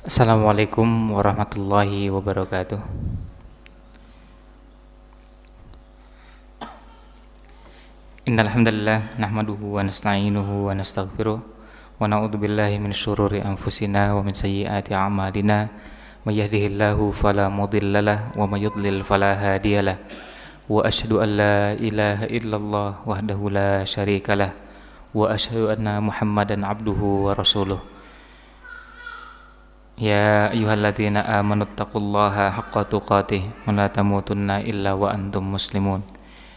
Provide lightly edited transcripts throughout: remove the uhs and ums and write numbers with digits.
Assalamualaikum warahmatullahi wabarakatuh. Innal hamdalillah nahmaduhu wa nasta'inuhu wa nastaghfiruh wa na'udzu billahi min syururi anfusina wa min sayyiati a'malina. May yahdihillahu fala mudhillalah wa may yudlil fala hadiyalah. Wa asyhadu an la ilaha illallah wahdahu la syarikalah wa asyhadu anna Muhammadan abduhu wa rasuluh. Ya ayyuhalladzina amanu taqullaha haqqa tuqatih wa la tamutunna illa wa antum muslimun.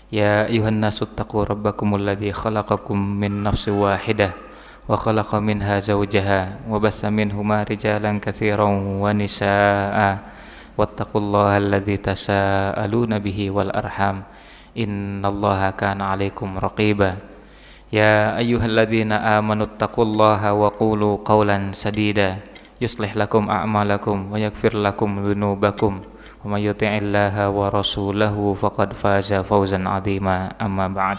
Ya ayyuhan nasu taqu rabbakumul ladzi khalaqakum min nafsin wahidah wa khalaqa minha zawjaha wa batha minhuma rijalan katsiran wa nisaa'a wattaqullaha alladzi tasaaluna bihi wal arham innallaha kana 'alaikum raqiba. Ya ayyuhalladzina amanu taqullaha wa qulu qawlan sadida yuslih lakum a'malakum wa yaghfir lakum dhunubakum wa may yuti'illaha wa rasulahu faqad faza fawzan 'azima. Amma ba'd,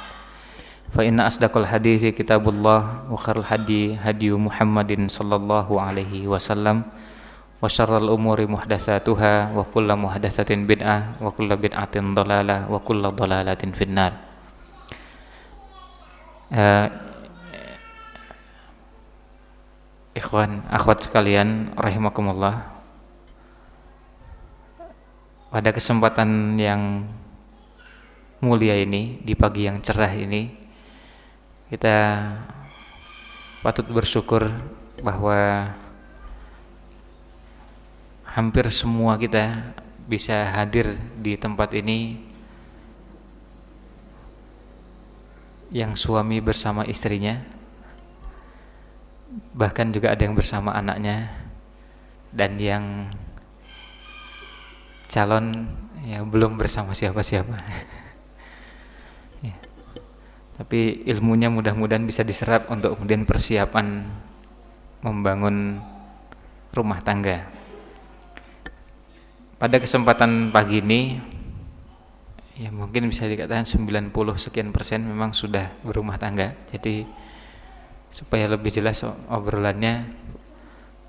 fa inna asdaqal hadithi kitabullah wa khairal hadi hadiyu Muhammadin sallallahu alaihi wasallam wa syarral umuri muhdatsatuha wa kullu muhdatsatin bid'ah wa kullu bid'atin dhalalah wa kullu dhalalatin finnar. Ikhwan, akhwat sekalian rahimakumullah. Pada kesempatan yang mulia ini, di pagi yang cerah ini, kita patut bersyukur bahwa hampir semua kita bisa hadir di tempat ini, yang suami bersama istrinya, bahkan juga ada yang bersama anaknya, dan yang calon yang belum bersama siapa-siapa. Ya. Tapi ilmunya mudah-mudahan bisa diserap untuk kemudian persiapan membangun rumah tangga. Pada kesempatan pagi ini, ya mungkin bisa dikatakan 90 sekian persen memang sudah berumah tangga. Jadi supaya lebih jelas obrolannya,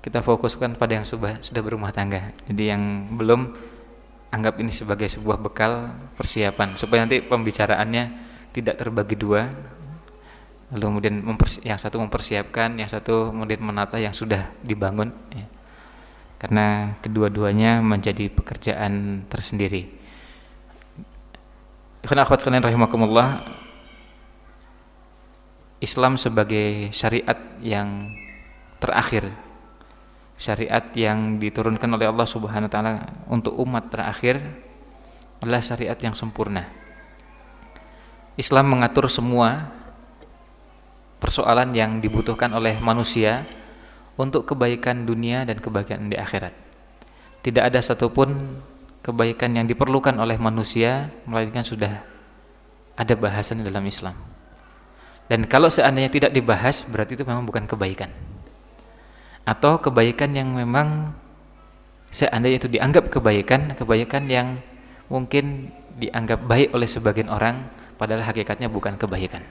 kita fokuskan pada yang sudah berumah tangga. Jadi yang belum, anggap ini sebagai sebuah bekal persiapan supaya nanti pembicaraannya tidak terbagi dua, lalu kemudian yang satu mempersiapkan, yang satu kemudian menata yang sudah dibangun, ya. Karena kedua-duanya menjadi pekerjaan tersendiri. Ikhwan akhwat sekalian rahimakumullah, Islam sebagai syariat yang terakhir, syariat yang diturunkan oleh Allah Subhanahu wa taala untuk umat terakhir, adalah syariat yang sempurna. Islam mengatur semua persoalan yang dibutuhkan oleh manusia untuk kebaikan dunia dan kebaikan di akhirat. Tidak ada satupun kebaikan yang diperlukan oleh manusia melainkan sudah ada bahasan dalam Islam. Dan kalau seandainya tidak dibahas, berarti itu memang bukan kebaikan. Atau kebaikan yang memang seandainya itu dianggap kebaikan yang mungkin dianggap baik oleh sebagian orang, padahal hakikatnya bukan kebaikan.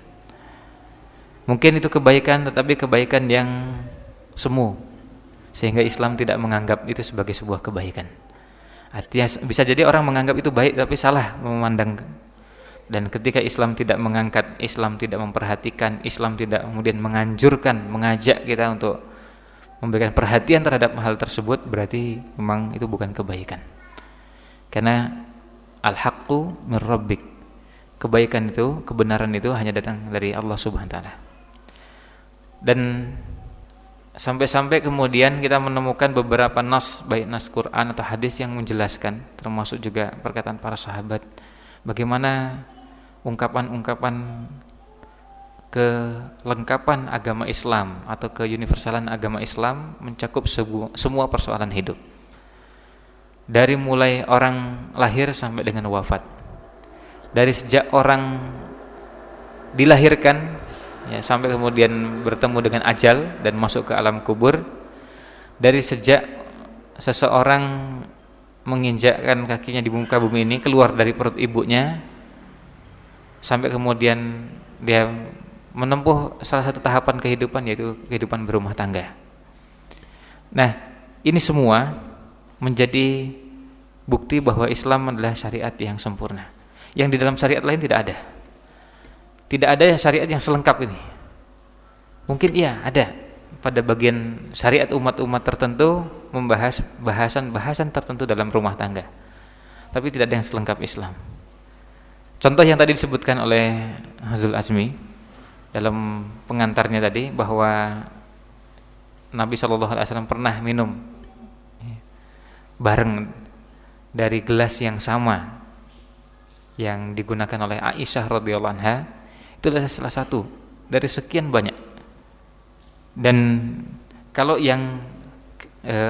Mungkin itu kebaikan, tetapi kebaikan yang semu, sehingga Islam tidak menganggap itu sebagai sebuah kebaikan. Artinya bisa jadi orang menganggap itu baik tapi salah memandang. Dan ketika Islam tidak mengangkat, Islam tidak memperhatikan, Islam tidak kemudian menganjurkan, mengajak kita untuk memberikan perhatian terhadap hal tersebut, berarti memang itu bukan kebaikan. Karena al-haqqu mir rabbik, kebaikan itu, kebenaran itu hanya datang dari Allah Subhanahu wa taala. Dan sampai-sampai kemudian kita menemukan beberapa nas, baik nas Quran atau hadis yang menjelaskan, termasuk juga perkataan para sahabat, bagaimana ungkapan-ungkapan kelengkapan agama Islam atau keuniversalan agama Islam mencakup semua persoalan hidup, dari mulai orang lahir sampai dengan wafat, dari sejak orang dilahirkan, ya, sampai kemudian bertemu dengan ajal dan masuk ke alam kubur, dari sejak seseorang menginjakkan kakinya di muka bumi ini, keluar dari perut ibunya, sampai kemudian dia menempuh salah satu tahapan kehidupan, yaitu kehidupan berumah tangga. Nah, ini semua menjadi bukti bahwa Islam adalah syariat yang sempurna. Yang di dalam syariat lain tidak ada. Tidak ada syariat yang selengkap ini. Mungkin iya ada pada bagian syariat umat-umat tertentu membahas bahasan-bahasan tertentu dalam rumah tangga. Tapi tidak ada yang selengkap Islam. Contoh yang tadi disebutkan oleh Hazul Azmi dalam pengantarnya tadi, bahwa Nabi SAW pernah minum bareng dari gelas yang sama yang digunakan oleh Aisyah radhiyallahu anha. Itu adalah salah satu dari sekian banyak. Dan kalau yang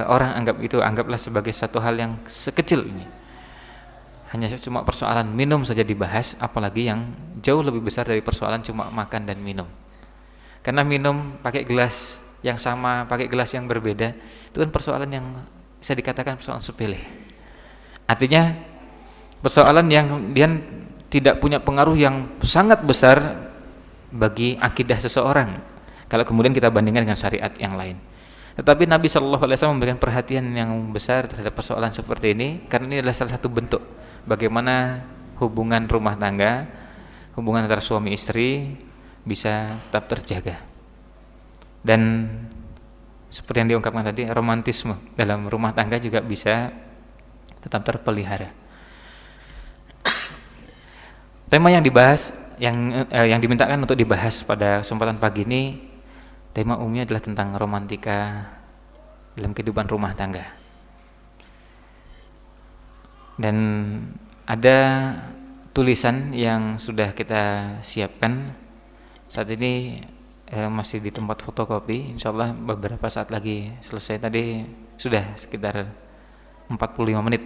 orang anggaplah sebagai satu hal yang sekecil ini, hanya cuma persoalan minum saja dibahas, apalagi yang jauh lebih besar dari persoalan cuma makan dan minum. Karena minum pakai gelas yang sama, pakai gelas yang berbeda, itu kan persoalan yang bisa dikatakan persoalan sepele. Artinya persoalan yang dia tidak punya pengaruh yang sangat besar bagi akidah seseorang kalau kemudian kita bandingkan dengan syariat yang lain. Tetapi Nabi SAW memberikan perhatian yang besar terhadap persoalan seperti ini, karena ini adalah salah satu bentuk bagaimana hubungan rumah tangga, hubungan antara suami istri bisa tetap terjaga. Dan seperti yang diungkapkan tadi, romantisme dalam rumah tangga juga bisa tetap terpelihara. Tema yang dibahas, yang dimintakan untuk dibahas pada kesempatan pagi ini, tema umumnya adalah tentang romantika dalam kehidupan rumah tangga. Dan ada tulisan yang sudah kita siapkan saat ini, masih di tempat fotokopi. Insyaallah beberapa saat lagi selesai. Tadi sudah sekitar 45 menit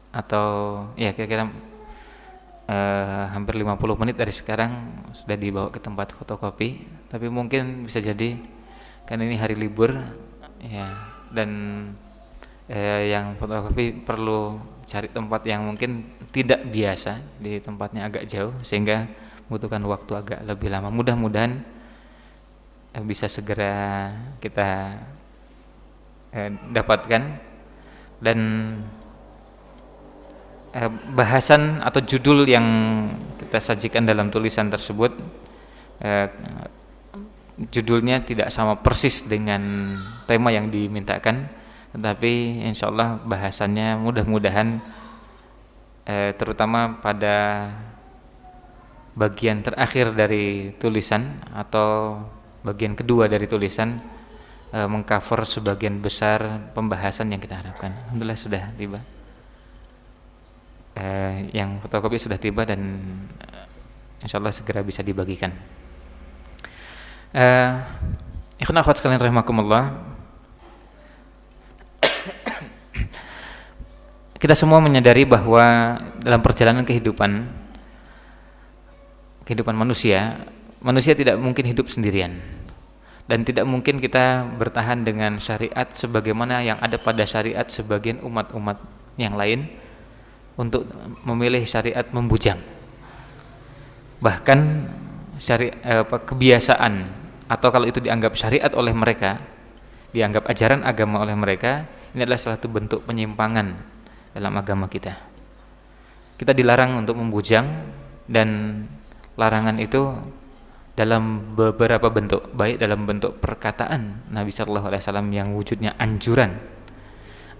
atau ya kira-kira hampir 50 menit dari sekarang sudah dibawa ke tempat fotokopi. Tapi mungkin bisa jadi kan ini hari libur ya, dan yang fotokopi perlu cari tempat yang mungkin tidak biasa, di tempatnya agak jauh sehingga membutuhkan waktu agak lebih lama. Mudah-mudahan bisa segera kita dapatkan. Dan bahasan atau judul yang kita sajikan dalam tulisan tersebut, judulnya tidak sama persis dengan tema yang dimintakan, tetapi insyaallah bahasannya mudah-mudahan terutama pada bagian terakhir dari tulisan atau bagian kedua dari tulisan mengcover sebagian besar pembahasan yang kita harapkan. Alhamdulillah sudah tiba. Yang fotokopi sudah tiba dan insyaallah segera bisa dibagikan. Ikhwan akhwat sekalian rahimakumullah, kita semua menyadari bahwa dalam perjalanan kehidupan manusia tidak mungkin hidup sendirian, dan tidak mungkin kita bertahan dengan syariat sebagaimana yang ada pada syariat sebagian umat-umat yang lain untuk memilih syariat membujang. Bahkan kebiasaan atau kalau itu dianggap syariat oleh mereka, dianggap ajaran agama oleh mereka, ini adalah salah satu bentuk penyimpangan dalam agama kita. Kita dilarang untuk membujang, dan larangan itu dalam beberapa bentuk, baik dalam bentuk perkataan Nabi SAW yang wujudnya anjuran,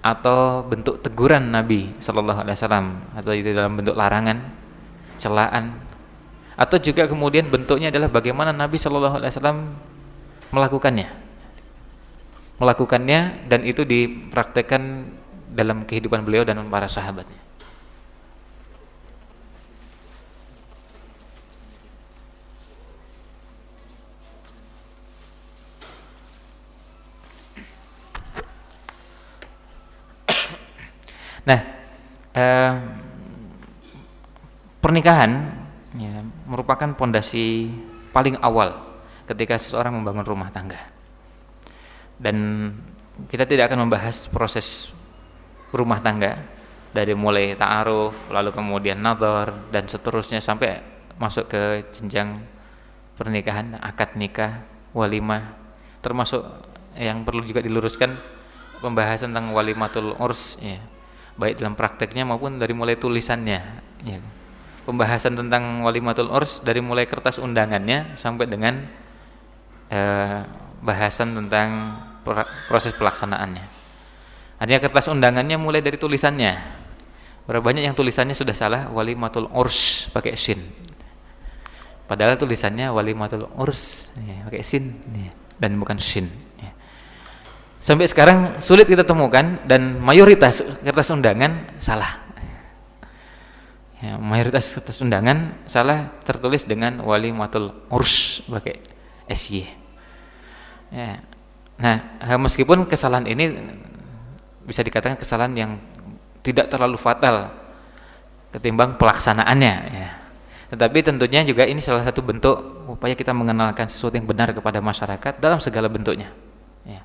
atau bentuk teguran Nabi SAW, atau itu dalam bentuk larangan, celaan, atau juga kemudian bentuknya adalah bagaimana Nabi SAW melakukannya, dan itu dipraktekkan dalam kehidupan beliau dan para sahabatnya. Nah, pernikahan ya, merupakan pondasi paling awal ketika seseorang membangun rumah tangga. Dan kita tidak akan membahas proses rumah tangga dari mulai ta'aruf, lalu kemudian nadhar, dan seterusnya sampai masuk ke jenjang pernikahan, akad nikah, walimah. Termasuk yang perlu juga diluruskan, pembahasan tentang walimatul urs ya, baik dalam prakteknya maupun dari mulai tulisannya ya. Pembahasan tentang walimatul urs dari mulai kertas undangannya sampai dengan bahasan tentang proses pelaksanaannya. Artinya kertas undangannya mulai dari tulisannya. Berapa banyak yang tulisannya sudah salah, walimatul urs pakai shin. Padahal tulisannya walimatul urs ya, pakai sin ya, dan bukan shin ya. Sampai sekarang sulit kita temukan dan mayoritas kertas undangan salah. Ya, mayoritas kertas undangan salah tertulis dengan walimatul urs pakai sy. Ya. Nah, meskipun kesalahan ini bisa dikatakan kesalahan yang tidak terlalu fatal ketimbang pelaksanaannya ya. Tetapi tentunya juga ini salah satu bentuk upaya kita mengenalkan sesuatu yang benar kepada masyarakat dalam segala bentuknya ya.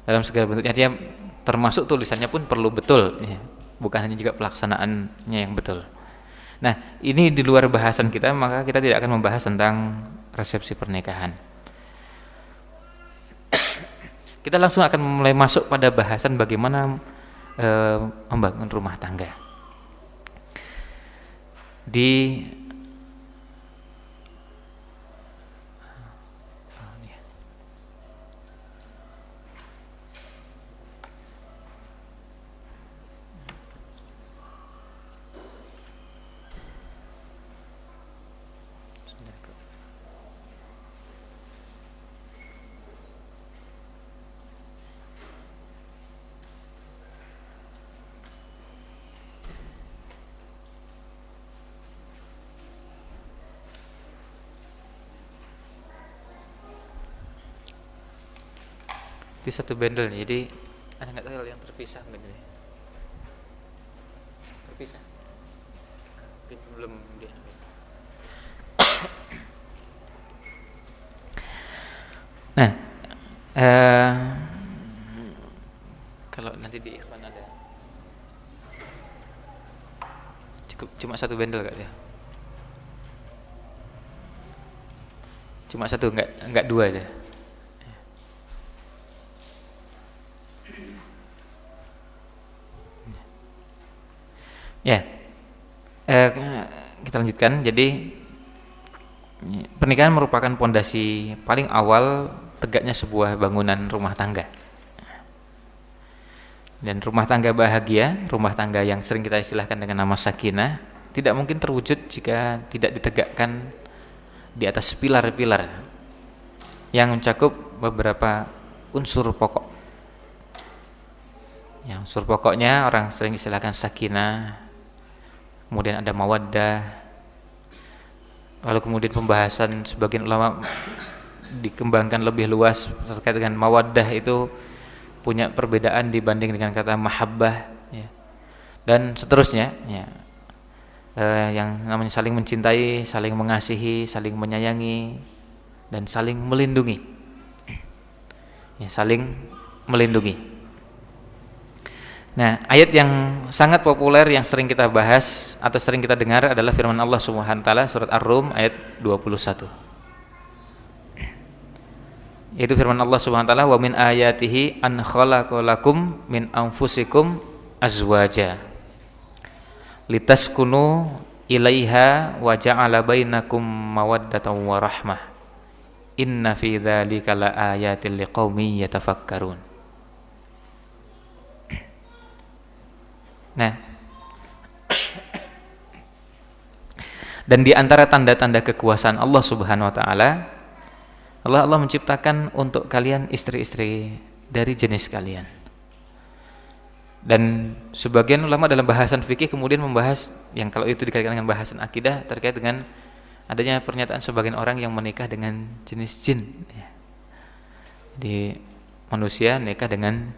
Dalam segala bentuknya, dia termasuk tulisannya pun perlu betul ya. Bukan hanya juga pelaksanaannya yang betul. Nah, ini di luar bahasan kita, maka kita tidak akan membahas tentang resepsi pernikahan. Kita langsung akan mulai masuk pada bahasan bagaimana membangun rumah tangga. Di satu bendel, jadi ada nggak tahu yang terpisah mungkin ini. Terpisah mungkin belum diambil. Nah, kalau nanti di ikhwan ada cukup cuma satu bendel kak ya, cuma satu, nggak dua deh. Ya, kita lanjutkan. Jadi pernikahan merupakan pondasi paling awal tegaknya sebuah bangunan rumah tangga. Dan rumah tangga bahagia, rumah tangga yang sering kita istilahkan dengan nama sakinah, tidak mungkin terwujud jika tidak ditegakkan di atas pilar-pilar yang mencakup beberapa unsur pokok. Ya, unsur pokoknya orang sering istilahkan sakinah, kemudian ada mawaddah, lalu kemudian pembahasan sebagian ulama dikembangkan lebih luas terkait dengan mawaddah itu punya perbedaan dibanding dengan kata mahabbah ya. Dan seterusnya ya. Yang namanya saling mencintai, saling mengasihi, saling menyayangi, dan saling melindungi ya, saling melindungi. Nah, ayat yang sangat populer yang sering kita bahas atau sering kita dengar adalah firman Allah Subhanahu wa taala surat Ar-Rum ayat 21. Yaitu firman Allah Subhanahu wa taala, "Wa min ayatihi an khalaqalakum min anfusikum azwaja litaskunu ilaiha wa ja'ala bainakum mawaddatan wa rahmah. Inna fi dzalika laayatil liqaumin yatafakkarun." Nah, dan di antara tanda-tanda kekuasaan Allah Subhanahu wa taala, Allah menciptakan untuk kalian istri-istri dari jenis kalian. Dan sebagian ulama dalam bahasan fikih kemudian membahas yang kalau itu dikaitkan dengan bahasan akidah terkait dengan adanya pernyataan sebagian orang yang menikah dengan jenis jin. Di manusia nikah dengan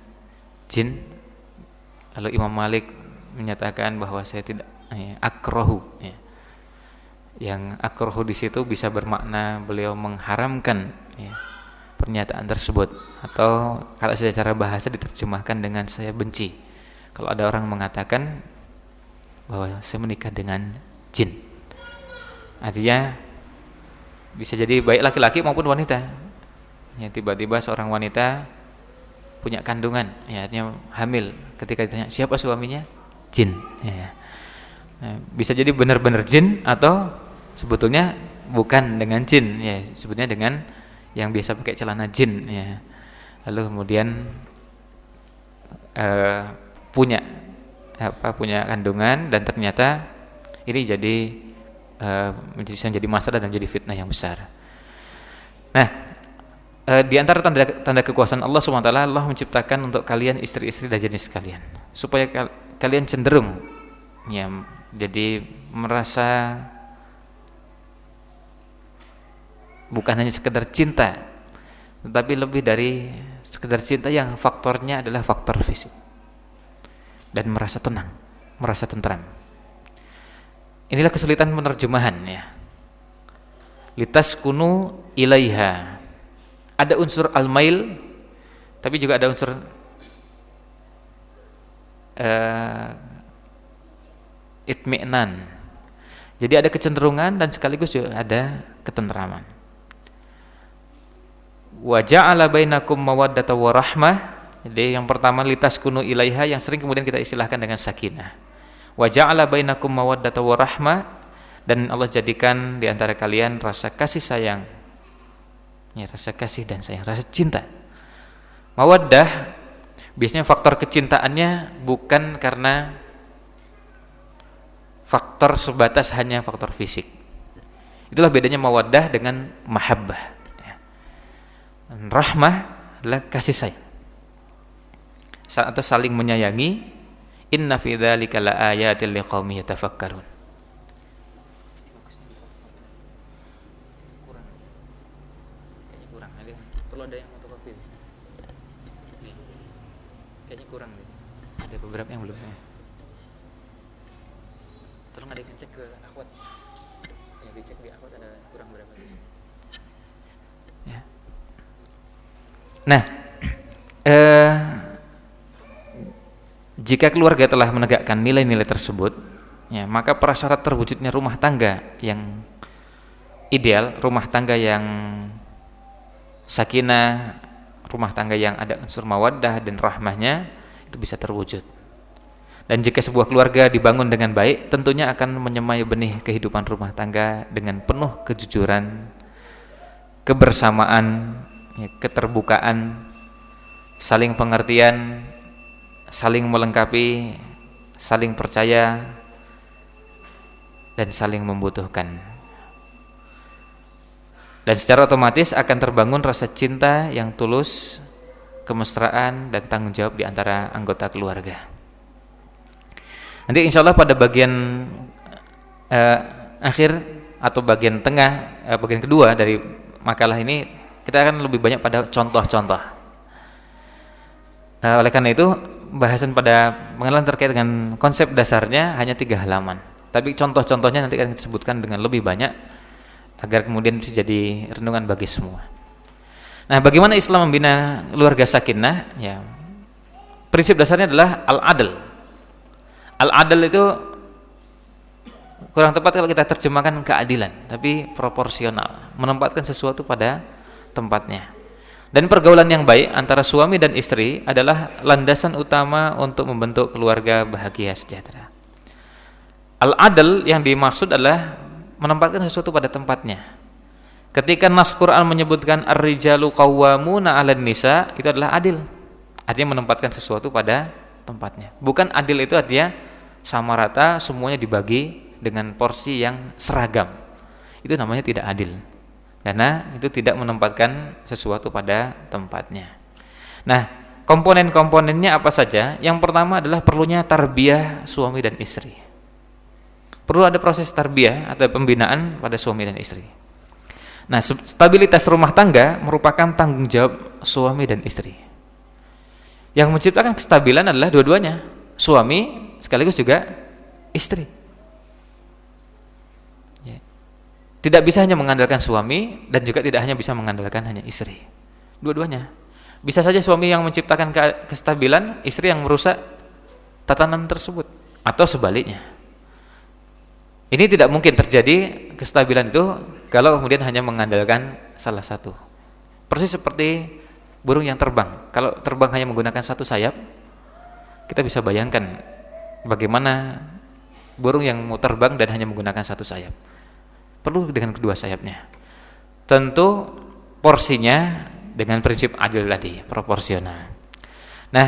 jin. Lalu Imam Malik menyatakan bahwa saya tidak akrahu ya. Yang akrahu di situ bisa bermakna beliau mengharamkan ya, pernyataan tersebut, atau kalau secara bahasa diterjemahkan dengan saya benci kalau ada orang mengatakan bahwa saya menikah dengan jin. Artinya bisa jadi baik laki-laki maupun wanita ya, tiba-tiba seorang wanita punya kandungan, ya, artinya hamil. Ketika ditanya siapa suaminya, jin. Ya. Nah, bisa jadi benar-benar jin atau sebetulnya bukan dengan jin, ya, sebetulnya dengan yang biasa pakai celana jin, ya. Lalu kemudian punya kandungan dan ternyata ini bisa jadi masalah dan menjadi fitnah yang besar. Nah, di antara tanda kekuasaan Allah SWT, Allah menciptakan untuk kalian istri-istri dan jenis kalian supaya kalian cenderung, ya, jadi merasa bukan hanya sekedar cinta, tetapi lebih dari sekedar cinta yang faktornya adalah faktor fisik, dan merasa tenang, merasa tentram. Inilah kesulitan penerjemahan, ya. Litaskunu ilaiha, ada unsur al-mail, tapi juga ada unsur itmi'nan. Jadi ada kecenderungan dan sekaligus juga ada ketentraman. Wa ja'ala bainakum mawaddata wa rahmah. Jadi yang pertama litaskunu ilaiha, yang sering kemudian kita istilahkan dengan sakinah. Wa ja'ala bainakum mawaddata wa rahmah, dan Allah jadikan di antara kalian rasa kasih sayang. Ya, rasa kasih dan sayang, rasa cinta. Mawaddah biasanya faktor kecintaannya bukan karena faktor sebatas hanya faktor fisik. Itulah bedanya mawaddah dengan mahabbah, ya. Rahmah adalah kasih sayang atau saling menyayangi. Inna fi dzalika laayatil liqaumin yatafakkarun. Perlu ada yang fotokopi. Kayaknya kurang deh. Ada beberapa yang belum. Tolong ada yang cek ke akhwat. Yang dicek di akhwat ada kurang berapa. Ya. Nah, jika keluarga telah menegakkan nilai-nilai tersebut, ya, maka prasyarat terwujudnya rumah tangga yang ideal, rumah tangga yang sakinah, rumah tangga yang ada unsur mawaddah dan rahmahnya, itu bisa terwujud. Dan jika sebuah keluarga dibangun dengan baik, tentunya akan menyemai benih kehidupan rumah tangga dengan penuh kejujuran, kebersamaan, ya, keterbukaan, saling pengertian, saling melengkapi, saling percaya, dan saling membutuhkan. Dan secara otomatis akan terbangun rasa cinta yang tulus, kemesraan, dan tanggung jawab di antara anggota keluarga. Nanti insya Allah pada bagian akhir atau bagian tengah, bagian kedua dari makalah ini, kita akan lebih banyak pada contoh-contoh. Oleh karena itu, bahasan pada pengenalan terkait dengan konsep dasarnya hanya 3 halaman. Tapi contoh-contohnya nanti akan disebutkan dengan lebih banyak, agar kemudian bisa jadi renungan bagi semua. Nah, bagaimana Islam membina keluarga sakinah? Ya, prinsip dasarnya adalah al-adl. Al-adl itu kurang tepat kalau kita terjemahkan keadilan, tapi proporsional, menempatkan sesuatu pada tempatnya. Dan pergaulan yang baik antara suami dan istri adalah landasan utama untuk membentuk keluarga bahagia sejahtera. Al-adl yang dimaksud adalah menempatkan sesuatu pada tempatnya. Ketika nas Quran menyebutkan ar-rijalu qawwamuna 'alan nisa, itu adalah adil. Artinya menempatkan sesuatu pada tempatnya. Bukan adil itu artinya sama rata, semuanya dibagi dengan porsi yang seragam. Itu namanya tidak adil. Karena itu tidak menempatkan sesuatu pada tempatnya. Nah, komponen-komponennya apa saja? Yang pertama adalah perlunya tarbiyah suami dan istri. Perlu ada proses tarbiyah atau pembinaan pada suami dan istri. Nah, stabilitas rumah tangga merupakan tanggung jawab suami dan istri. Yang menciptakan kestabilan adalah dua-duanya, suami sekaligus juga istri. Ya. Tidak bisa hanya mengandalkan suami dan juga tidak hanya bisa mengandalkan hanya istri. Dua-duanya. Bisa saja suami yang menciptakan kestabilan, istri yang merusak tatanan tersebut, atau sebaliknya. Ini tidak mungkin terjadi kestabilan itu kalau kemudian hanya mengandalkan salah satu. Persis seperti burung yang terbang. Kalau terbang hanya menggunakan satu sayap, kita bisa bayangkan bagaimana burung yang mau terbang dan hanya menggunakan satu sayap. Perlu dengan kedua sayapnya. Tentu porsinya dengan prinsip adil tadi, proporsional. Nah,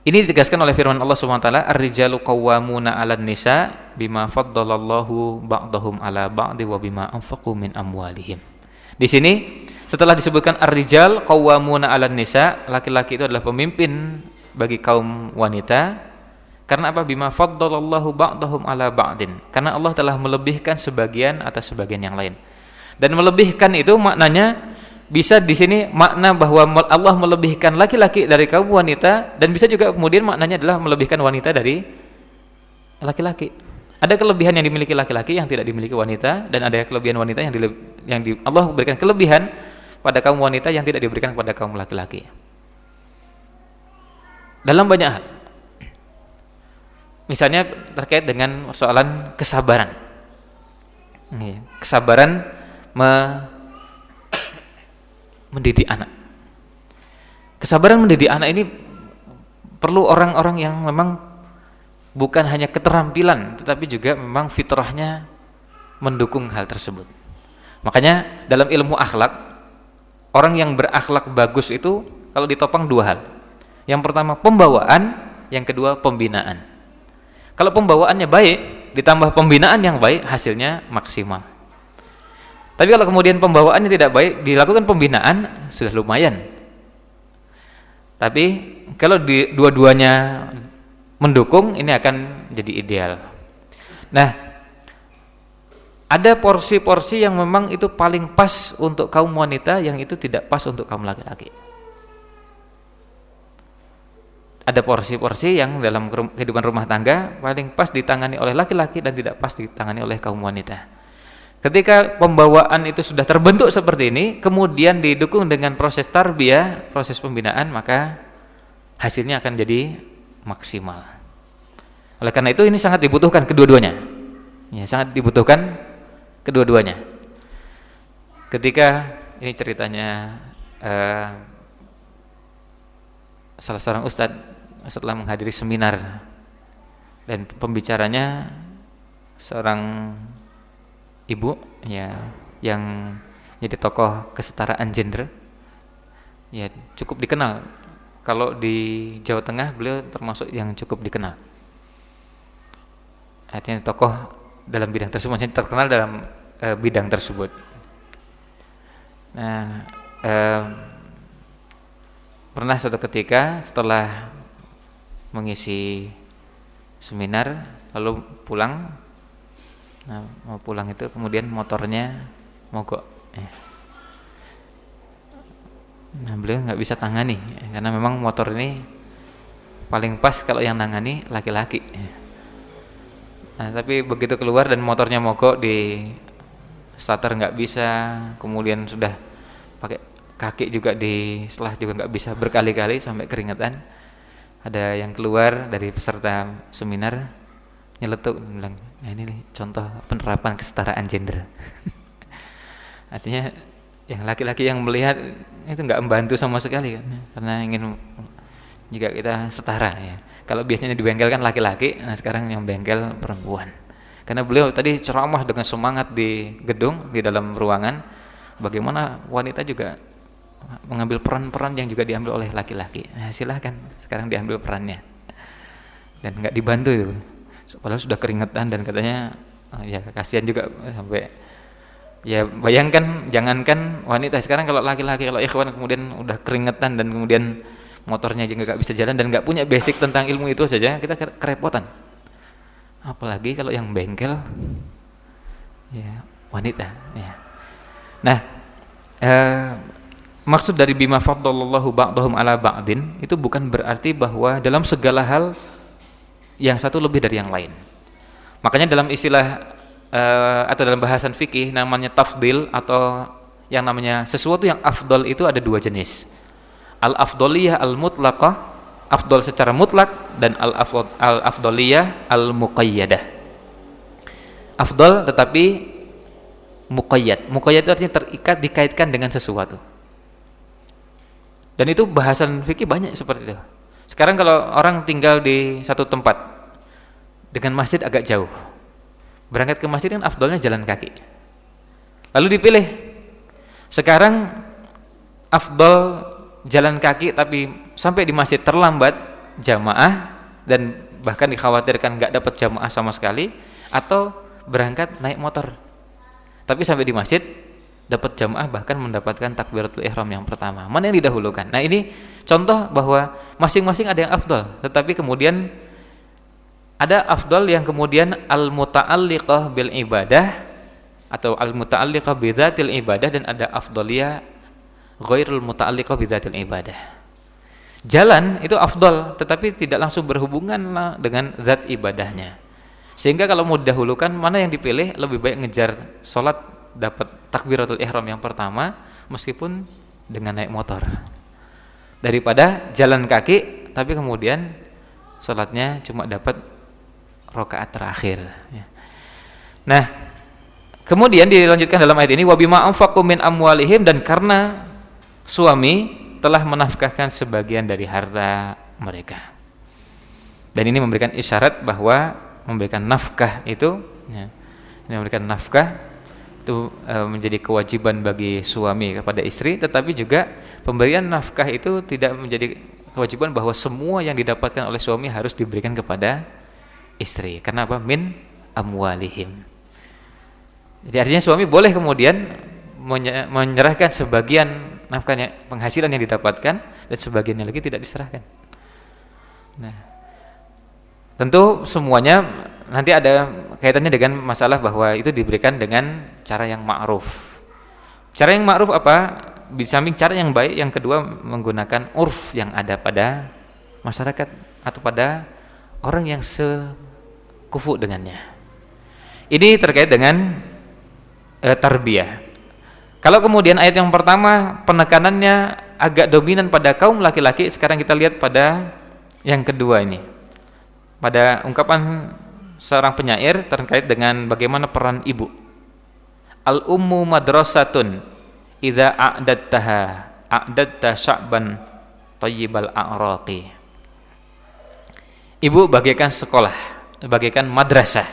ini ditegaskan oleh firman Allah Subhanahu wa taala, "Ar-rijalu qawwamuna 'alan nisa bima faddalallahu ba'dahum 'ala ba'di wa bima anfaqu min amwalihim." Di sini setelah disebutkan ar-rijal qawwamuna 'alan nisa, laki-laki itu adalah pemimpin bagi kaum wanita. Karena apa? Bima faddalallahu ba'dahum 'ala ba'din. Karena Allah telah melebihkan sebagian atas sebagian yang lain. Dan melebihkan itu maknanya bisa di sini makna bahwa Allah melebihkan laki-laki dari kaum wanita, dan bisa juga kemudian maknanya adalah melebihkan wanita dari laki-laki. Ada kelebihan yang dimiliki laki-laki yang tidak dimiliki wanita, dan ada kelebihan wanita Allah berikan kelebihan pada kaum wanita yang tidak diberikan kepada kaum laki-laki. Dalam banyak hal. Misalnya terkait dengan persoalan kesabaran. Kesabaran mendidik anak. Kesabaran mendidik anak ini perlu orang-orang yang memang bukan hanya keterampilan, tetapi juga memang fitrahnya mendukung hal tersebut. Makanya dalam ilmu akhlak, orang yang berakhlak bagus itu kalau ditopang dua hal. Yang pertama pembawaan, yang kedua pembinaan. Kalau pembawaannya baik ditambah pembinaan yang baik, hasilnya maksimal. Tapi kalau kemudian pembawaannya tidak baik, dilakukan pembinaan, sudah lumayan. Tapi kalau dua-duanya mendukung, ini akan jadi ideal. Nah, ada porsi-porsi yang memang itu paling pas untuk kaum wanita, yang itu tidak pas untuk kaum laki-laki. Ada porsi-porsi yang dalam kehidupan rumah tangga paling pas ditangani oleh laki-laki dan tidak pas ditangani oleh kaum wanita. Ketika pembawaan itu sudah terbentuk seperti ini, kemudian didukung dengan proses tarbiyah, proses pembinaan, maka hasilnya akan jadi maksimal. Oleh karena itu ini sangat dibutuhkan kedua-duanya. Ya, sangat dibutuhkan kedua-duanya. Ketika ini ceritanya salah seorang ustadz setelah menghadiri seminar, dan pembicaranya seorang ibu ya yang jadi tokoh kesetaraan gender, ya cukup dikenal. Kalau di Jawa Tengah beliau termasuk yang cukup dikenal. Artinya tokoh dalam bidang tersebut, maksudnya terkenal dalam bidang tersebut. Nah, pernah suatu ketika setelah mengisi seminar lalu pulang. Nah, mau pulang itu kemudian motornya mogok. Nah, beliau nggak bisa tangani karena memang motor ini paling pas kalau yang nangani laki-laki. Nah, tapi begitu keluar dan motornya mogok, di starter nggak bisa, kemudian sudah pakai kaki juga setelah juga nggak bisa, berkali-kali sampai keringetan. Ada yang keluar dari peserta seminar nyeletuk bilang, nah ini nih contoh penerapan kesetaraan gender. Artinya yang laki-laki yang melihat itu nggak membantu sama sekali kan, karena ingin juga kita setara ya. Kalau biasanya dibengkelkan laki-laki, nah sekarang yang bengkel perempuan. Karena beliau tadi ceramah dengan semangat di gedung, di dalam ruangan, bagaimana wanita juga mengambil peran-peran yang juga diambil oleh laki-laki. Nah, silahkan sekarang diambil perannya, dan nggak dibantu itu. Padahal sudah keringetan dan katanya ya kasihan juga sampai ya bayangkan, jangankan wanita sekarang, kalau laki-laki, kalau ikhwan kemudian udah keringetan dan kemudian motornya juga nggak bisa jalan dan nggak punya basic tentang ilmu itu saja, kita kerepotan. Apalagi kalau yang bengkel ya wanita ya. Nah, maksud dari bima faddallallahu ba'dahum ala ba'din itu bukan berarti bahwa dalam segala hal yang satu lebih dari yang lain. Makanya dalam istilah atau dalam bahasan fikih namanya tafdil, atau yang namanya sesuatu yang afdol itu ada dua jenis. Al-afdoliyah al-mutlaqah, afdol secara mutlak, dan al-afdoliyah al-muqayyadah. Afdol tetapi muqayyad. Muqayyad itu artinya terikat, dikaitkan dengan sesuatu. Dan itu bahasan fikih banyak seperti itu. Sekarang kalau orang tinggal di satu tempat dengan masjid agak jauh, berangkat ke masjid kan afdolnya jalan kaki. Lalu dipilih, sekarang afdol jalan kaki tapi sampai di masjid terlambat jamaah dan bahkan dikhawatirkan nggak dapat jamaah sama sekali, atau berangkat naik motor tapi sampai di masjid dapat jamaah bahkan mendapatkan takbiratul ihram yang pertama. Mana yang didahulukan? Nah, ini contoh bahwa masing-masing ada yang afdol, tetapi kemudian ada afdol yang kemudian al-muta'alliqah bil ibadah atau al-muta'alliqah bidzatil ibadah, dan ada afdoliyah ghairul muta'alliqah bidzatil ibadah. Jalan itu afdol tetapi tidak langsung berhubungan dengan zat ibadahnya. Sehingga kalau mau didahulukan, mana yang dipilih, lebih baik ngejar sholat dapat takbiratul ihram yang pertama meskipun dengan naik motor, daripada jalan kaki tapi kemudian sholatnya cuma dapat rakaat terakhir. Nah, kemudian dilanjutkan dalam ayat ini, wa bima anfaqu min amwalihim, dan karena suami telah menafkahkan sebagian dari harta mereka. Dan ini memberikan isyarat bahwa memberikan nafkah itu, ini memberikan nafkah itu menjadi kewajiban bagi suami kepada istri, tetapi juga pemberian nafkah itu tidak menjadi kewajiban bahwa semua yang didapatkan oleh suami harus diberikan kepada istri. Karena apa? Min amwalihim. Jadi artinya suami boleh kemudian menyerahkan sebagian nafkahnya, penghasilan yang didapatkan, dan sebagiannya lagi tidak diserahkan. Nah, tentu semuanya nanti ada kaitannya dengan masalah bahwa itu diberikan dengan cara yang ma'ruf. Cara yang ma'ruf apa? Di samping cara yang baik, yang kedua menggunakan urf yang ada pada masyarakat atau pada orang yang sekufu dengannya. Ini terkait dengan tarbiyah. Kalau kemudian ayat yang pertama penekanannya agak dominan pada kaum laki-laki, sekarang kita lihat pada yang kedua ini. Pada ungkapan seorang penyair terkait dengan bagaimana peran ibu. Al-ummu madrasatun idza a'datta sya'ban thayyibal a'raqi. Ibu bagaikan sekolah, bagaikan madrasah,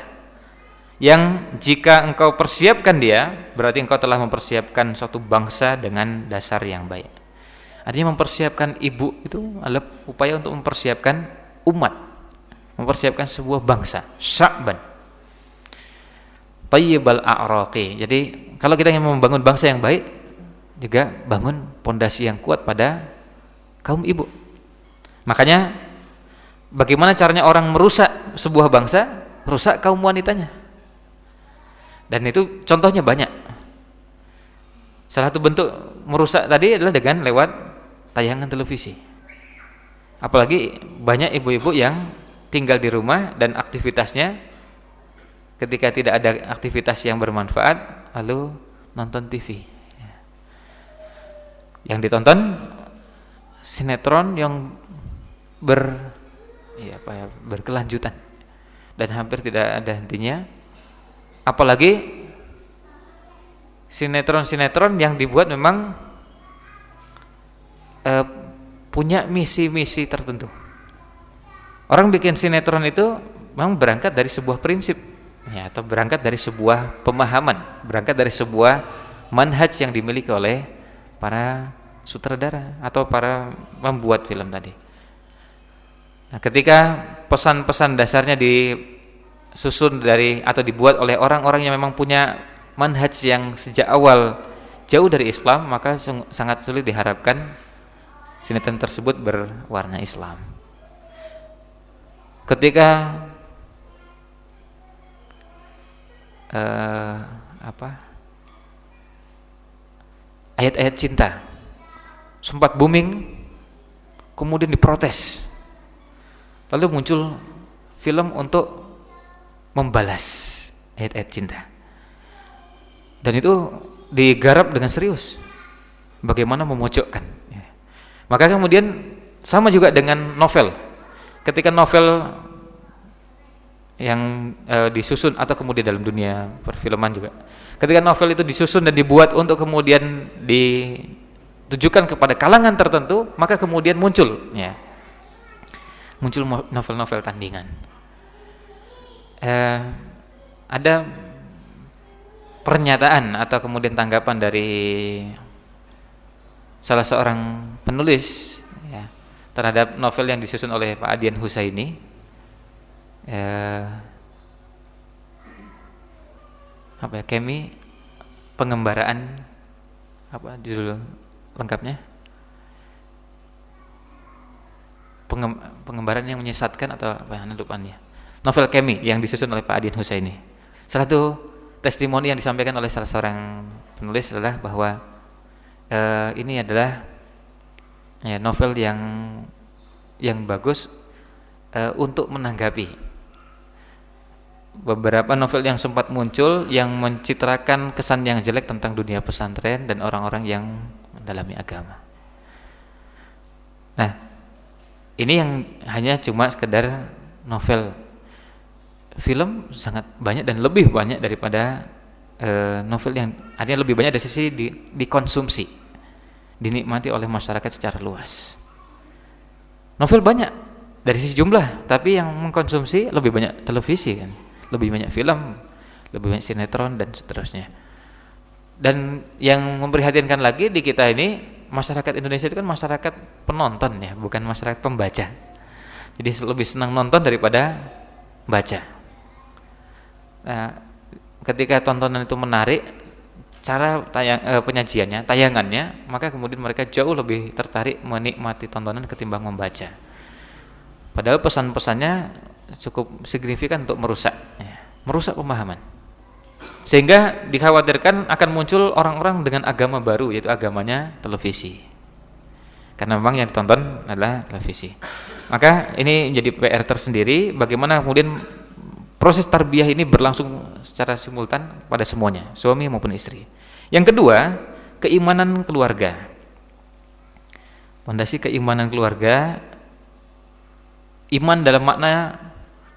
yang jika engkau persiapkan dia, berarti engkau telah mempersiapkan suatu bangsa dengan dasar yang baik. Artinya mempersiapkan ibu itu adalah upaya untuk mempersiapkan umat, mempersiapkan sebuah bangsa, sya'ban thayyibal a'raqi. Jadi kalau kita ingin membangun bangsa yang baik, juga bangun pondasi yang kuat pada kaum ibu. Makanya bagaimana caranya orang merusak sebuah bangsa? Merusak kaum wanitanya. Dan itu contohnya banyak. Salah satu bentuk merusak tadi adalah dengan lewat tayangan televisi. Apalagi banyak ibu-ibu yang tinggal di rumah dan aktivitasnya ketika tidak ada aktivitas yang bermanfaat lalu nonton TV. Yang ditonton sinetron yang berkelanjutan dan hampir tidak ada hentinya. Apalagi sinetron-sinetron yang dibuat memang punya misi-misi tertentu. Orang bikin sinetron itu memang berangkat dari sebuah prinsip, ya, atau berangkat dari sebuah pemahaman, berangkat dari sebuah manhaj yang dimiliki oleh para sutradara atau para membuat film tadi. Nah, ketika pesan-pesan dasarnya disusun dari atau dibuat oleh orang-orang yang memang punya manhaj yang sejak awal jauh dari Islam, maka sangat sulit diharapkan sinetron tersebut berwarna Islam. Ketika ayat-ayat cinta sempat booming, kemudian diprotes, lalu muncul film untuk membalas ayat-ayat cinta, dan itu digarap dengan serius, bagaimana memojokkan. Maka kemudian sama juga dengan novel. Ketika novel yang disusun atau kemudian dalam dunia perfilman juga, ketika novel itu disusun dan dibuat untuk kemudian tujukan kepada kalangan tertentu, maka kemudian muncul ya, muncul novel-novel tandingan. Ada pernyataan atau kemudian tanggapan dari salah seorang penulis ya, terhadap novel yang disusun oleh Pak Adian Husaini. Kemi pengembaraan, apa judul lengkapnya? Pengembaraan yang menyesatkan atau apa depannya? Novel Kemi yang disusun oleh Pak Adian Husaini. Salah satu testimoni yang disampaikan oleh salah seorang penulis adalah bahwa ini adalah ya, novel yang bagus untuk menanggapi beberapa novel yang sempat muncul yang mencitrakan kesan yang jelek tentang dunia pesantren dan orang-orang yang mendalami agama. Nah, ini yang hanya cuma sekedar novel. Film sangat banyak dan lebih banyak daripada novel yang artinya lebih banyak dari sisi dikonsumsi, dinikmati oleh masyarakat secara luas. Novel banyak dari sisi jumlah, tapi yang mengkonsumsi lebih banyak televisi kan, lebih banyak film, lebih banyak sinetron dan seterusnya. Dan yang memprihatinkan lagi di kita ini, masyarakat Indonesia itu kan masyarakat penonton ya, bukan masyarakat pembaca. Jadi lebih senang nonton daripada baca. Nah, ketika tontonan itu menarik, cara penyajiannya, tayangannya, maka kemudian mereka jauh lebih tertarik menikmati tontonan ketimbang membaca. Padahal pesan-pesannya cukup signifikan untuk merusak pemahaman. Sehingga dikhawatirkan akan muncul orang-orang dengan agama baru, yaitu agamanya televisi. Karena memang yang ditonton adalah televisi. Maka ini menjadi PR tersendiri, bagaimana kemudian proses tarbiyah ini berlangsung secara simultan pada semuanya, suami maupun istri. Yang kedua, keimanan keluarga. Fondasi keimanan keluarga, iman dalam makna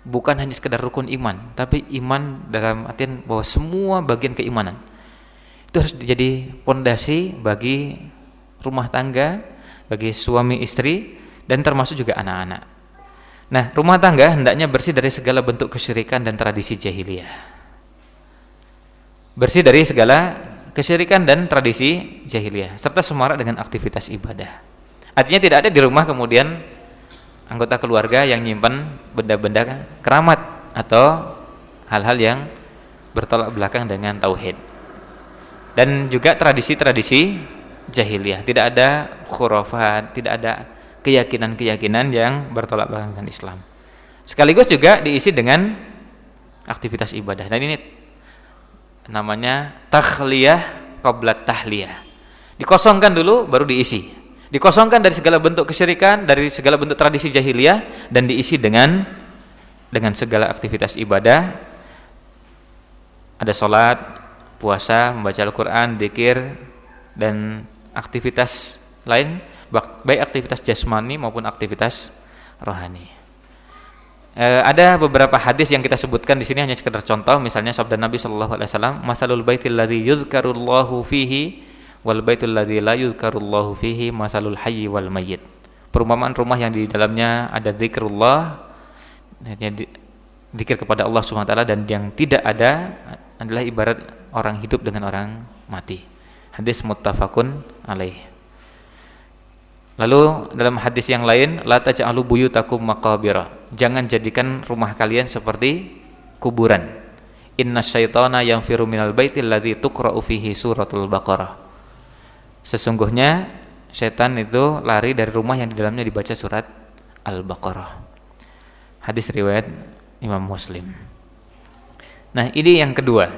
bukan hanya sekedar rukun iman, tapi iman dalam artian bahwa semua bagian keimanan itu harus jadi fondasi bagi rumah tangga, bagi suami istri, dan termasuk juga anak-anak. Nah, rumah tangga hendaknya bersih dari segala bentuk kesyirikan dan tradisi jahiliyah. Bersih dari segala kesyirikan dan tradisi jahiliyah, serta semarak dengan aktivitas ibadah. Artinya tidak ada di rumah kemudian anggota keluarga yang nyimpan benda-benda keramat atau hal-hal yang bertolak belakang dengan tauhid. Dan juga tradisi-tradisi jahiliyah, tidak ada khurafat, tidak ada keyakinan-keyakinan yang bertolak belakang dengan Islam. Sekaligus juga diisi dengan aktivitas ibadah. Dan ini namanya takhliyah qabla tahliyah. Dikosongkan dulu baru diisi. Dikosongkan dari segala bentuk kesyirikan, dari segala bentuk tradisi jahiliyah, dan diisi dengan segala aktivitas ibadah. Ada sholat, puasa, membaca Al-Quran, dzikir, dan aktivitas lain, baik aktivitas jasmani maupun aktivitas rohani. Ada beberapa hadis yang kita sebutkan di sini hanya sekedar contoh, misalnya sabda Nabi sallallahu alaihi wasallam, "Matsalul baitil ladzi yuzkarullahu fihi wal baitul ladzi la yuzkarullahu fihi matsalul hayyi wal mayyit." Perumpamaan rumah yang di dalamnya ada zikrullah, zikir kepada Allah Subhanahu wa taala, dan yang tidak ada adalah ibarat orang hidup dengan orang mati. Hadis muttafaqun alaih. Lalu dalam hadis yang lain, la taj'alu buyutakum maqabira. Jangan jadikan rumah kalian seperti kuburan. Innasyaitana yanfiru minal baitil ladzi tuqra'u fihi suratul Baqarah. Sesungguhnya setan itu lari dari rumah yang di dalamnya dibaca surat Al-Baqarah. Hadis riwayat Imam Muslim. Nah, ini yang kedua.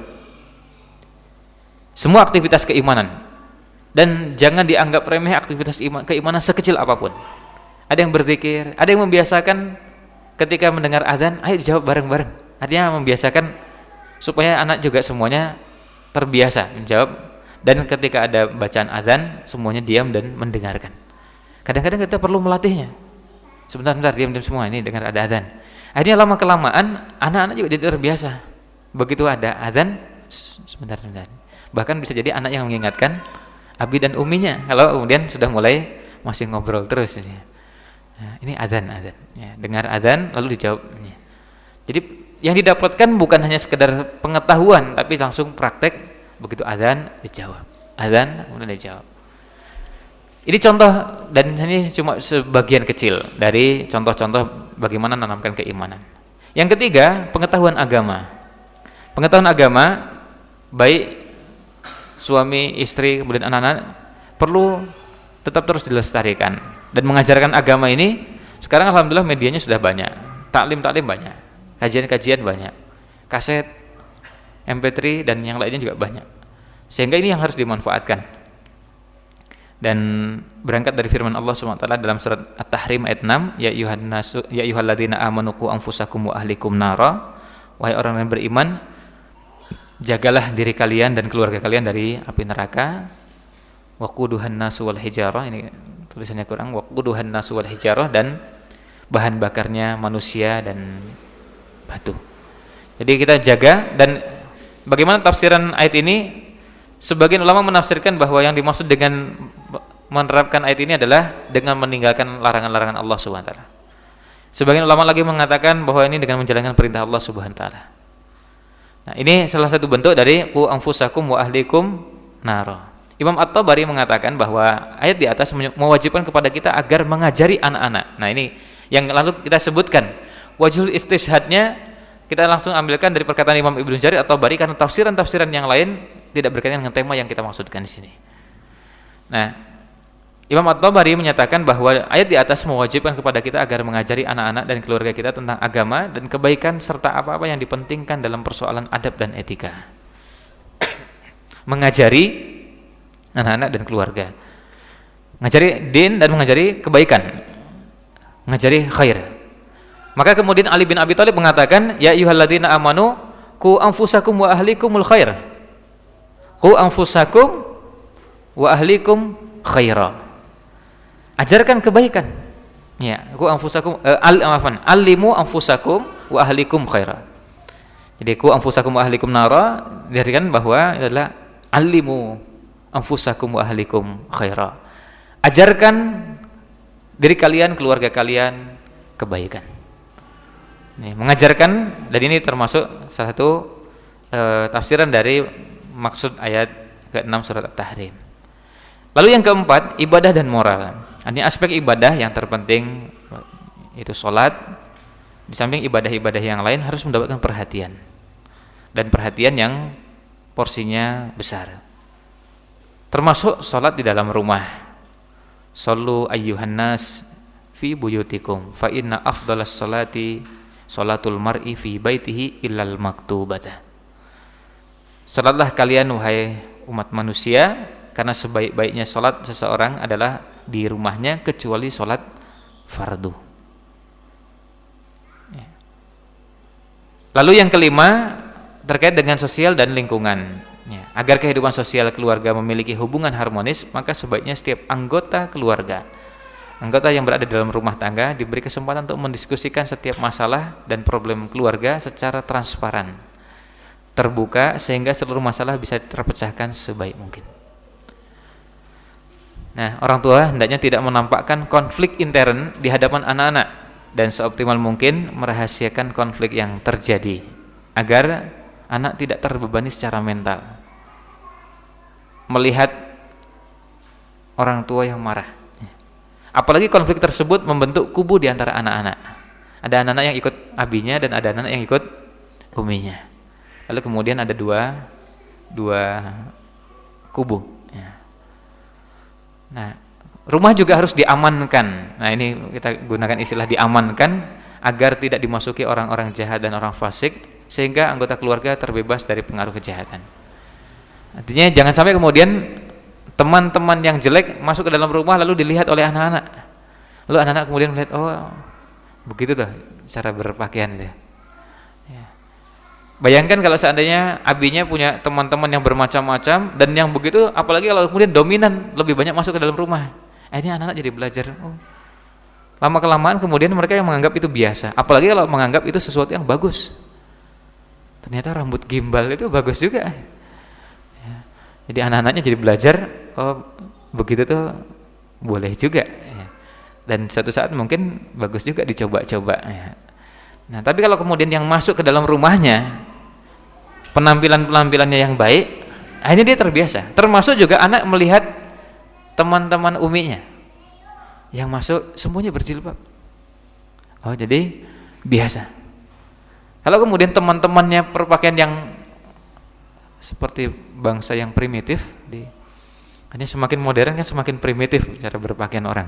Semua aktivitas keimanan, dan jangan dianggap remeh aktivitas keimanan sekecil apapun. Ada yang berzikir, ada yang membiasakan ketika mendengar azan, ayo dijawab bareng-bareng. Artinya membiasakan supaya anak juga semuanya terbiasa menjawab, dan ketika ada bacaan azan semuanya diam dan mendengarkan. Kadang-kadang kita perlu melatihnya. Sebentar diam semua, ini dengar ada azan. Akhirnya lama kelamaan anak-anak juga jadi terbiasa. Begitu ada azan, sebentar. Bahkan bisa jadi anak yang mengingatkan abi dan uminya. Kalau kemudian sudah mulai masih ngobrol terus, ya. Nah, ini adzan, ya, dengar adzan lalu dijawabnya. Jadi yang didapatkan bukan hanya sekedar pengetahuan, tapi langsung praktek. Begitu adzan dijawab, adzan kemudian dijawab. Ini contoh, dan ini cuma sebagian kecil dari contoh-contoh bagaimana menanamkan keimanan. Yang ketiga, pengetahuan agama. Pengetahuan agama, baik suami, istri, kemudian anak-anak, perlu tetap terus dilestarikan. Dan mengajarkan agama ini, sekarang alhamdulillah medianya sudah banyak, taklim-taklim banyak, kajian-kajian banyak, kaset, MP3 dan yang lainnya juga banyak. Sehingga ini yang harus dimanfaatkan. Dan berangkat dari firman Allah SWT dalam surat At-Tahrim ayat 6, ya ayyuhalladzina amanu qu anfusakum wa ahlikum nara, wahai orang yang beriman, jagalah diri kalian dan keluarga kalian dari api neraka. Waquduhan nasu wal hijarah, ini tulisannya kurang, waquduhan nasu wal hijarah, dan bahan bakarnya manusia dan batu. Jadi kita jaga. Dan bagaimana tafsiran ayat ini? Sebagian ulama menafsirkan bahwa yang dimaksud dengan menerapkan ayat ini adalah dengan meninggalkan larangan-larangan Allah Subhanahu wa taala. Sebagian ulama lagi mengatakan bahwa ini dengan menjalankan perintah Allah Subhanahu wa taala. Nah, ini salah satu bentuk dari qu anfusakum wa ahlikum nar. Imam At-Tabari mengatakan bahwa ayat di atas mewajibkan kepada kita agar mengajari anak-anak. Nah, ini yang lalu kita sebutkan. Wajhul istishhadnya kita langsung ambilkan dari perkataan Imam Ibnu Jarir At-Tabari, karena tafsiran-tafsiran yang lain tidak berkaitan dengan tema yang kita maksudkan di sini. Nah, Imam At-Tabari menyatakan bahwa ayat di atas mewajibkan kepada kita agar mengajari anak-anak dan keluarga kita tentang agama dan kebaikan serta apa-apa yang dipentingkan dalam persoalan adab dan etika. Mengajari anak-anak dan keluarga, mengajari din dan mengajari kebaikan, mengajari khair. Maka kemudian Ali bin Abi Thalib mengatakan, ya ayyuhalladzina amanu qu anfusakum wa ahlikumul khair. Qu anfusakum wa ahlikum khaira. Ajarkan kebaikan. Ya, qu anfusakum alimu anfusakum wa ahlikum khaira. Jadi qu anfusakum wa ahlikum nara, diartikan bahwa adalah alimu anfusakum wa ahlikum khaira. Ajarkan diri kalian, keluarga kalian kebaikan. Nih, mengajarkan, dan ini termasuk salah satu tafsiran dari maksud ayat ke-6 surat At-Tahrim. Lalu yang keempat, ibadah dan moral. Ini aspek ibadah yang terpenting, itu sholat. Di samping ibadah-ibadah yang lain harus mendapatkan perhatian, dan perhatian yang porsinya besar. Termasuk sholat di dalam rumah. Shollu ayyuhan nas fi buyutikum fa inna afdalas sholati sholatul mar'i fi baitihi illal maktubata. Salatlah kalian wahai umat manusia, karena sebaik-baiknya sholat seseorang adalah di rumahnya kecuali sholat fardu. Lalu yang kelima, terkait dengan sosial dan lingkungan. Agar kehidupan sosial keluarga memiliki hubungan harmonis, maka sebaiknya setiap anggota keluarga, anggota yang berada dalam rumah tangga, diberi kesempatan untuk mendiskusikan setiap masalah dan problem keluarga secara transparan, terbuka, sehingga seluruh masalah bisa terpecahkan sebaik mungkin. Nah, orang tua hendaknya tidak menampakkan konflik intern di hadapan anak-anak, dan seoptimal mungkin merahasiakan konflik yang terjadi, agar anak tidak terbebani secara mental melihat orang tua yang marah. Apalagi konflik tersebut membentuk kubu di antara anak-anak. Ada anak-anak yang ikut abinya dan ada anak-anak yang ikut uminya. Lalu kemudian ada dua kubu. Nah, rumah juga harus diamankan. Nah, ini kita gunakan istilah diamankan agar tidak dimasuki orang-orang jahat dan orang fasik, sehingga anggota keluarga terbebas dari pengaruh kejahatan. Artinya jangan sampai kemudian teman-teman yang jelek masuk ke dalam rumah lalu dilihat oleh anak-anak. Lalu anak-anak kemudian melihat, oh begitu tuh cara berpakaian dia. Ya. Bayangkan kalau seandainya abinya punya teman-teman yang bermacam-macam dan yang begitu, apalagi kalau kemudian dominan lebih banyak masuk ke dalam rumah. Akhirnya anak-anak jadi belajar. Oh, lama-kelamaan kemudian mereka yang menganggap itu biasa. Apalagi kalau menganggap itu sesuatu yang bagus. Ternyata rambut gimbal itu bagus juga. Ya. Jadi anak-anaknya jadi belajar oh begitu tuh boleh juga ya. Dan suatu saat mungkin bagus juga dicoba-coba ya. Nah tapi kalau kemudian yang masuk ke dalam rumahnya penampilannya yang baik, akhirnya dia terbiasa. Termasuk juga anak melihat teman-teman uminya yang masuk semuanya berjilbab, oh jadi biasa. Kalau kemudian teman-temannya berpakaian yang seperti bangsa yang primitif, hanya semakin modern kan semakin primitif cara berpakaian orang.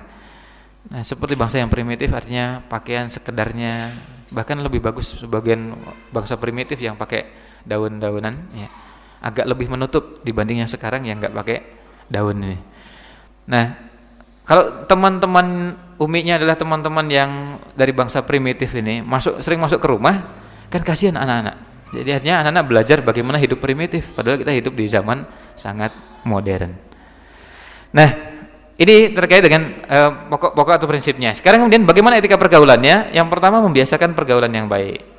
Nah seperti bangsa yang primitif artinya pakaian sekedarnya, bahkan lebih bagus sebagian bangsa primitif yang pakai daun-daunan ya, agak lebih menutup dibanding yang sekarang yang nggak pakai daun ini. Nah kalau teman-teman uminya adalah teman-teman yang dari bangsa primitif ini sering masuk ke rumah, kan kasihan anak-anak. Jadi akhirnya anak-anak belajar bagaimana hidup primitif, padahal kita hidup di zaman sangat modern. Nah ini terkait dengan pokok-pokok atau prinsipnya. Sekarang kemudian bagaimana etika pergaulannya? Yang pertama membiasakan pergaulan yang baik.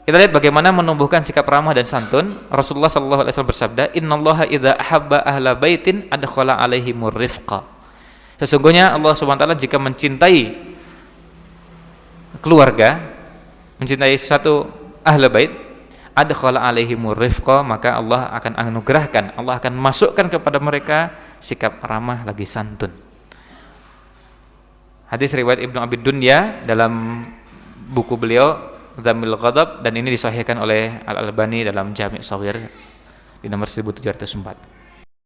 Kita lihat bagaimana menumbuhkan sikap ramah dan santun. Rasulullah sallallahu alaihi wasallam bersabda, "Innallaha idza ahabba ahla baitin adkhala alaihimur rifqa." Sesungguhnya Allah Subhanahu wa taala jika mencintai keluarga, mencintai satu ahli bait, adkhala alaihimur rifqa, maka Allah akan anugerahkan, Allah akan masukkan kepada mereka sikap ramah lagi santun. Hadis riwayat Ibnu Abi Dunya dalam buku beliau Dzammil Ghadab, dan ini disahihkan oleh Al-Albani dalam Jami' Shaghir di nomor 1704.